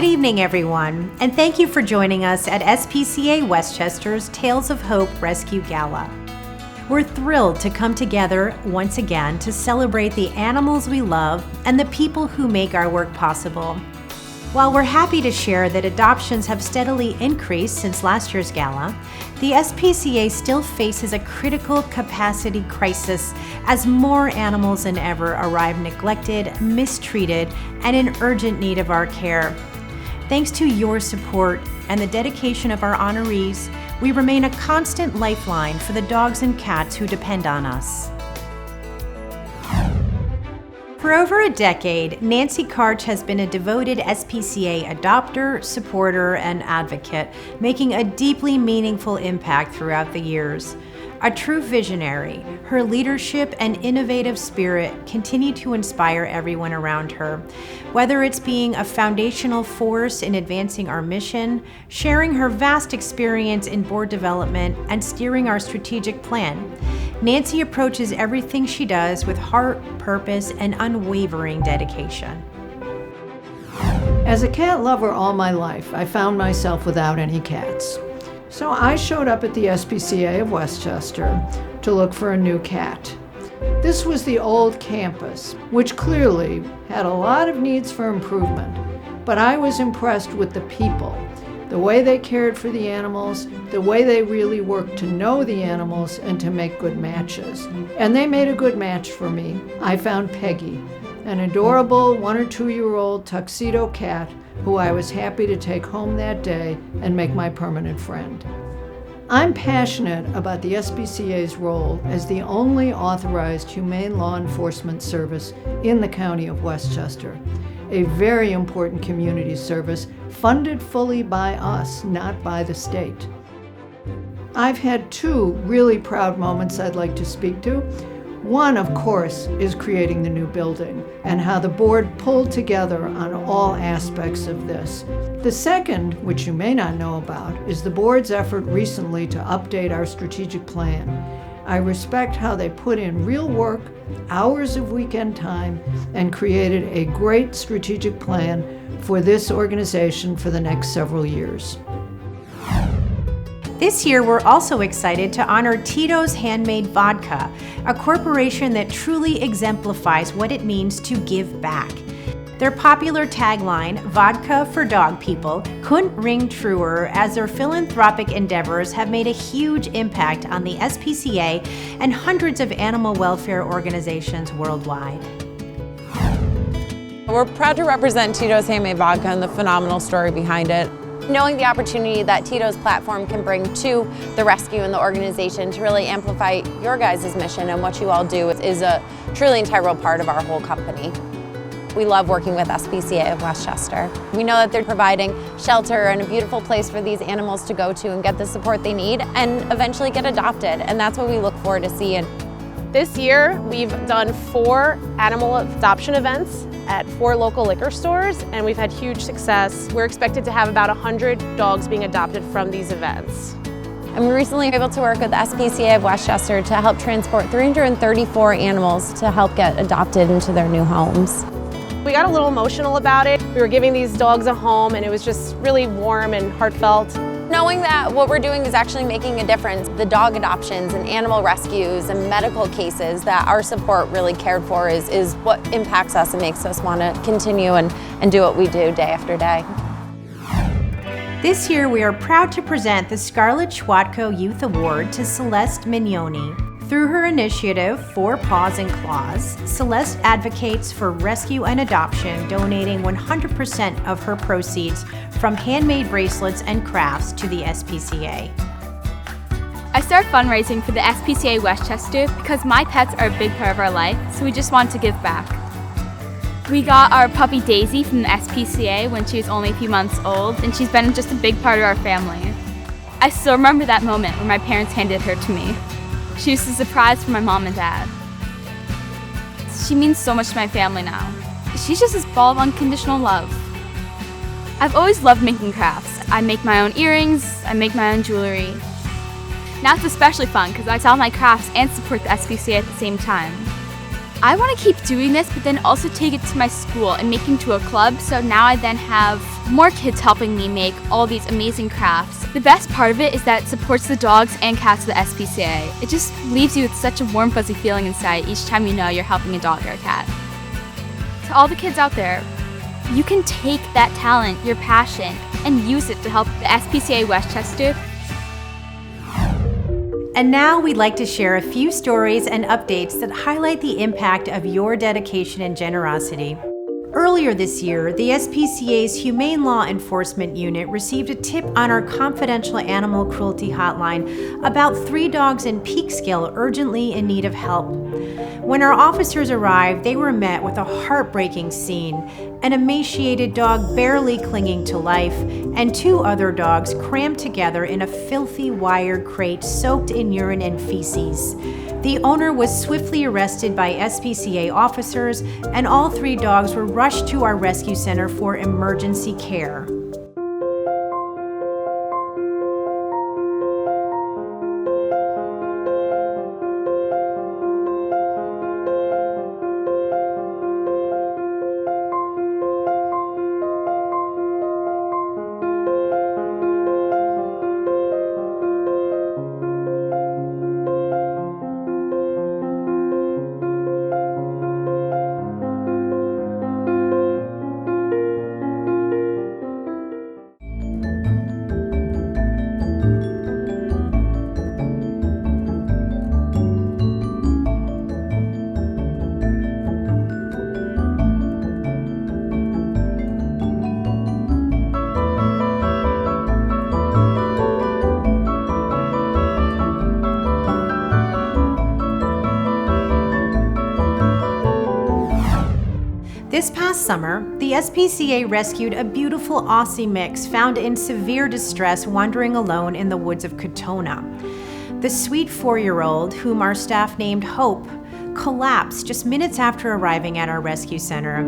Good evening, everyone, and thank you for joining us at SPCA Westchester's Tales of Hope Rescue Gala. We're thrilled to come together once again to celebrate the animals we love and the people who make our work possible. While we're happy to share that adoptions have steadily increased since last year's gala, the SPCA still faces a critical capacity crisis as more animals than ever arrive neglected, mistreated, and in urgent need of our care. Thanks to your support and the dedication of our honorees, we remain a constant lifeline for the dogs and cats who depend on us. For over a decade, Nancy Karch has been a devoted SPCA adopter, supporter, and advocate, making a deeply meaningful impact throughout the years. A true visionary, her leadership and innovative spirit continue to inspire everyone around her. Whether it's being a foundational force in advancing our mission, sharing her vast experience in board development, and steering our strategic plan, Nancy approaches everything she does with heart, purpose, and unwavering dedication. As a cat lover all my life, I found myself without any cats. So I showed up at the SPCA of Westchester to look for a new cat. This was the old campus, which clearly had a lot of needs for improvement, but I was impressed with the people, the way they cared for the animals, the way they really worked to know the animals and to make good matches. And they made a good match for me. I found Peggy, an adorable 1 or 2 year old tuxedo cat who I was happy to take home that day and make my permanent friend. I'm passionate about the SPCA's role as the only authorized humane law enforcement service in the County of Westchester, a very important community service funded fully by us, not by the state. I've had 2 really proud moments I'd like to speak to. One, of course, is creating the new building and how the board pulled together on all aspects of this. The second, which you may not know about, is the board's effort recently to update our strategic plan. I respect how they put in real work, hours of weekend time, and created a great strategic plan for this organization for the next several years. This year, we're also excited to honor Tito's Handmade Vodka, a corporation that truly exemplifies what it means to give back. Their popular tagline, Vodka for Dog People, couldn't ring truer as their philanthropic endeavors have made a huge impact on the SPCA and hundreds of animal welfare organizations worldwide. We're proud to represent Tito's Handmade Vodka and the phenomenal story behind it. Knowing the opportunity that Tito's platform can bring to the rescue and the organization to really amplify your guys' mission and what you all do is a truly integral part of our whole company. We love working with SPCA of Westchester. We know that they're providing shelter and a beautiful place for these animals to go to and get the support they need and eventually get adopted, and that's what we look forward to seeing. This year, we've done 4 animal adoption events at 4 local liquor stores, and we've had huge success. We're expected to have about 100 dogs being adopted from these events. And we recently were able to work with SPCA of Westchester to help transport 334 animals to help get adopted into their new homes. We got a little emotional about it. We were giving these dogs a home, and it was just really warm and heartfelt. Knowing that what we're doing is actually making a difference, the dog adoptions and animal rescues and medical cases that our support really cared for is what impacts us and makes us want to continue and do what we do day after day. This year, we are proud to present the Scarlett Schwatko Youth Award to Celeste Mignoni. Through her initiative, 4 Paws and Claws, Celeste advocates for rescue and adoption, donating 100% of her proceeds from handmade bracelets and crafts to the SPCA. I started fundraising for the SPCA Westchester because my pets are a big part of our life, so we just want to give back. We got our puppy Daisy from the SPCA when she was only a few months old, and she's been just a big part of our family. I still remember that moment when my parents handed her to me. She was a surprise for my mom and dad. She means so much to my family now. She's just this ball of unconditional love. I've always loved making crafts. I make my own earrings, I make my own jewelry. Now it's especially fun because I sell my crafts and support the SPCA at the same time. I want to keep doing this, but then also take it to my school and make it into a club, so now I then have more kids helping me make all these amazing crafts. The best part of it is that it supports the dogs and cats of the SPCA. It just leaves you with such a warm, fuzzy feeling inside each time you know you're helping a dog or a cat. To all the kids out there, you can take that talent, your passion, and use it to help the SPCA Westchester. And now we'd like to share a few stories and updates that highlight the impact of your dedication and generosity. Earlier this year, the SPCA's Humane Law Enforcement Unit received a tip on our confidential animal cruelty hotline about 3 dogs in Peekskill urgently in need of help. When our officers arrived, they were met with a heartbreaking scene: an emaciated dog barely clinging to life, and 2 other dogs crammed together in a filthy wired crate soaked in urine and feces. The owner was swiftly arrested by SPCA officers, and all 3 dogs were rushed to our rescue center for emergency care. This past summer, the SPCA rescued a beautiful Aussie mix found in severe distress wandering alone in the woods of Katona. The sweet 4-year-old, whom our staff named Hope, collapsed just minutes after arriving at our rescue center.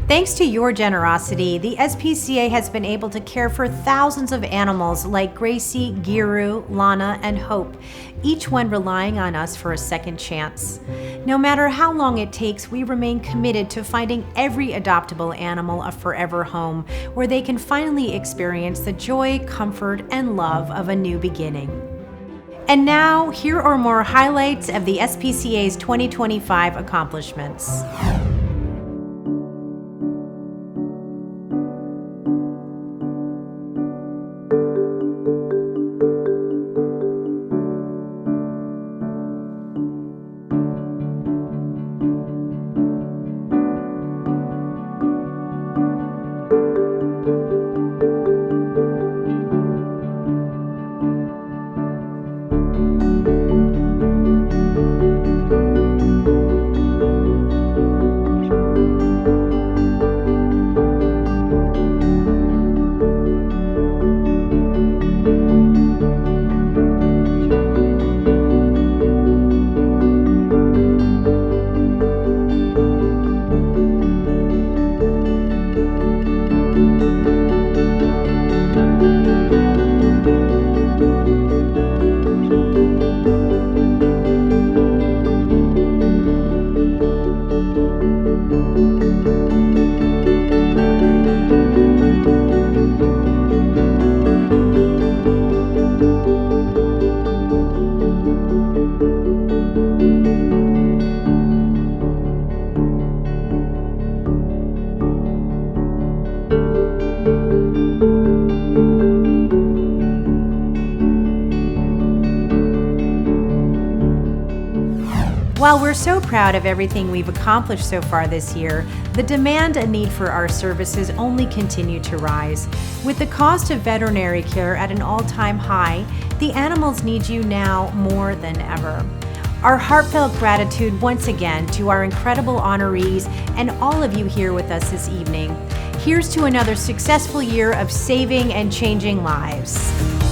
Thanks to your generosity, the SPCA has been able to care for thousands of animals like Gracie, Giru, Lana, and Hope, each one relying on us for a second chance. No matter how long it takes, we remain committed to finding every adoptable animal a forever home where they can finally experience the joy, comfort, and love of a new beginning. And now, here are more highlights of the SPCA's 2025 accomplishments. While we're so proud of everything we've accomplished so far this year, the demand and need for our services only continue to rise. With the cost of veterinary care at an all-time high, the animals need you now more than ever. Our heartfelt gratitude once again to our incredible honorees and all of you here with us this evening. Here's to another successful year of saving and changing lives.